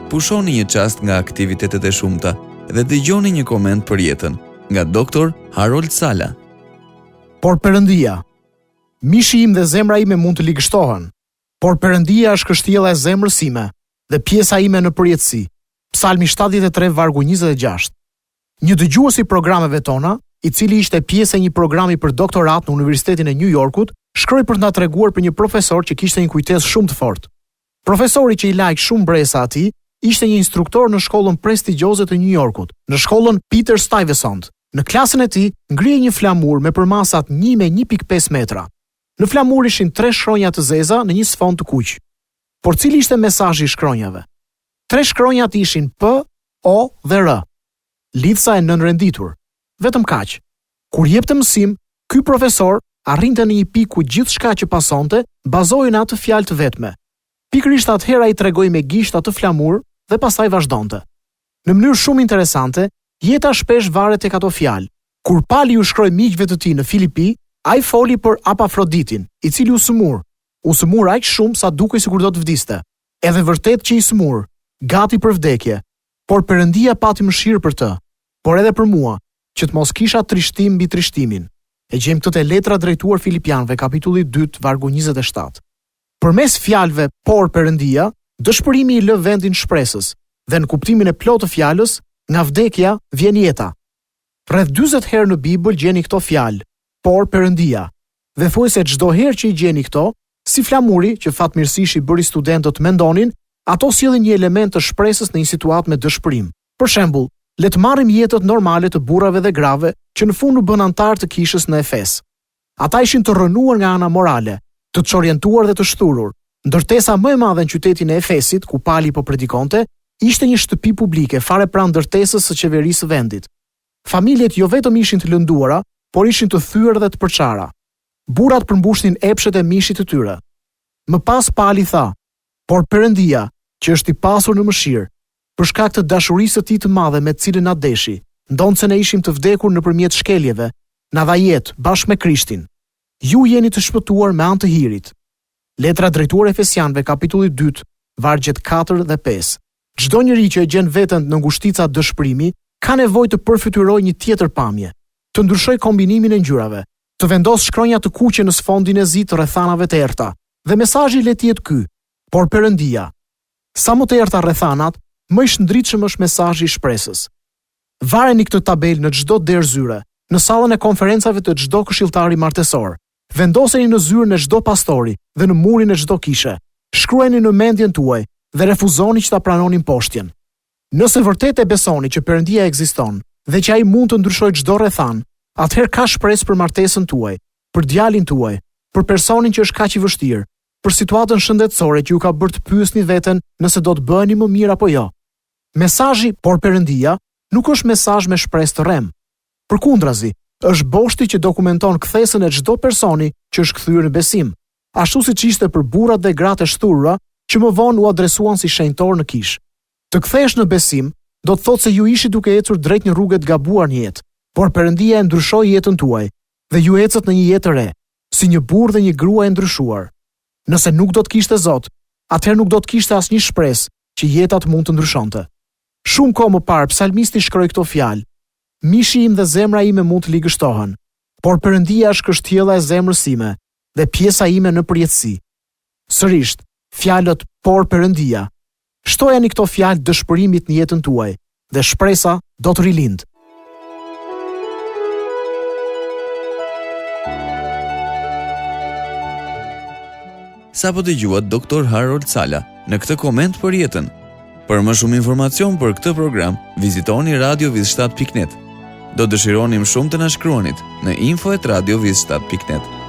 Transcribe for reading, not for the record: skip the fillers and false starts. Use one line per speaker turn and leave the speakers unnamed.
pushoni një çast nga aktivitetet e shumta dhe dëgjoni një koment për jetën nga Dr. Harold Sala.
Por Perëndia, mishi im dhe zemra ime mund të ligështohen, por Perëndia është kështjella e zemrës sime dhe pjesa ime në përjetësi. Psalmi 73 vargu 26. Një dëgjues i programeve tona, i cili ishte pjesë e një programi për doktorat në Universitetin e New Yorkut, shkroi për të na treguar për një profesor që kishte një kujtesë shumë të fortë. Profesori që i lajk shumë bresa atij ishte një instruktor në shkollën prestigjioze të New Yorkut, në shkollën Peter Stuyvesant. Në klasën e tij ngrihej një flamur me përmasat 1 me 1.5 metra. Në flamur ishin 3 shkronja të zeza në një sfond të kuq. Por cili ishte mesazhi i shkronjave? 3 shkronjat ishin P, O dhe R. Lidhsa e nënrenditur. Vetëm kaq. Kur jepte mësim, ky profesor arrinte në një pikë ku gjithçka që pasonte bazohej në atë fjalë të vetme. Pikërisht atëherë ai tregoi me gisht atë flamur dhe pastaj vazhdonte. Në mënyrë shumë interesante, jeta shpesh varet tek ato fjalë. Kur Pali u shkroi miqve të tij në Filipi, ai foli për Epafroditin, i cili u sëmur. U sëmur aq shumë sa dukej sikur do të vdiste. Edhe vërtet që i sëmur, gati për vdekje. Por Perëndia pati mëshirë për të, por edhe për mua, që të mos kisha trishtim mbi trishtimin. E gjejmë këtë te letra drejtuar Filipianëve, kapitulli 2, vargu 27. Përmes fjalëve por Perëndia, dëshpërimi i lë vendin shpresës, dhe në kuptimin e plotë të fjalës, nga vdekja vjen jeta. Rreth 40 herë në Bibël gjeni këto fjalë, por Perëndia. Dhe thuaj se çdo herë që i gjeni këto, si flamuri që fatmirësisht i bëri studentët mendonin, ato sjellin një element të shpresës në një situatë me dëshpërim. Për shembull, le të marrim jetët normale të burrave dhe grave që në fund u bën antar të kishës në Efes. Ata ishin të rrënuar nga ana morale, të çorientuar dhe të shturur. Ndërtesa më e madhe në qytetin e Efesit, ku Pali po predikonte, ishte një shtëpi publike fare pranë ndërtesës së qeverisë së vendit. Familjet jo vetëm ishin të lënduara, por ishin të thyer dhe të përçara. Burrat përmbushnin epshet e mishit të tyre. Më pas Pali tha: "Por Perëndia, që është i pasur në mëshirë, për shkak të dashurisë së tij të madhe me të cilën na deshi, ndonse ne ishim të vdekur nëpërmjet shkeljeve, na dha jetë bashkë me Krishtin. Ju jeni të shpëtuar me anë të hirit." Letra drejtuar Efesianëve, kapitulli 2, vargjet 4 dhe 5. Çdo njeri që e gjen veten në ngushtica dëshpërimi, ka nevojë të përfytyrojë një tjetër pamje, të ndryshojë kombinimin e ngjyrave, të vendosë shkronja të kuqe në sfondin e zi të rrethanave të errta. Dhe mesazhi le të jetë ky: por Perëndia. Sa më të errta rrethanat, më i shndritshëm është mesazhi i shpresës. Vareni këtë tabelë në çdo derë zyre, në sallën e konferencave të çdo këshilltari martesor. Vendoseni në zyrën e çdo pastori dhe në murin e çdo kishe. Shkruajeni në mendjen tuaj dhe refuzoni që ta pranonin poshtjen. Nëse vërtet e besoni që Perëndia ekziston dhe që ai mund të ndryshojë çdo rrethan, atëherë ka shpresë për martesën tuaj, për djalin tuaj, për personin që është kaq i vështirë, për situatën shëndetësore që ju ka bërë të pyesni veten nëse do të bëheni më mirë apo jo. Mesazhi por Perëndia nuk është mesazh me shpresë të rrem. Përkundrazi, është boshti që dokumenton kthesën e çdo personi që është kthyer në besim, ashtu siç ishte për burrat dhe gratë e shturura që më vonë u adresuan si shenjtor në kishë. Të kthehesh në besim do të thotë se ju ishi duke ecur drejt një rruge të gabuar në jetë, por Perëndia e ndryshoi jetën tuaj dhe ju ecët në një jetë të re, si një burrë dhe një grua e ndryshuar. Nëse nuk do të kishte Zot, atëherë nuk do të kishte asnjë shpresë që jeta të mund të ndryshonte. Shumë kohë më parë psalmisti shkroi këto fjalë: "Mishi im dhe zemra ime mund të ligështohen, por Perëndia është kështjella e zemrës sime dhe pjesa ime në përjetësi." Sërish, fjalët por Perëndia. Shtojani këto fjalë dëshpërimit në jetën tuaj dhe shpresa do të rilind.
Sa po dëgjuat Dr. Harold Sala në këtë koment për jetën. Për më shumë informacion për këtë program, vizitoni radioviz7.net. Do dëshironim shumë të na shkruanit në info@radioviz7.net.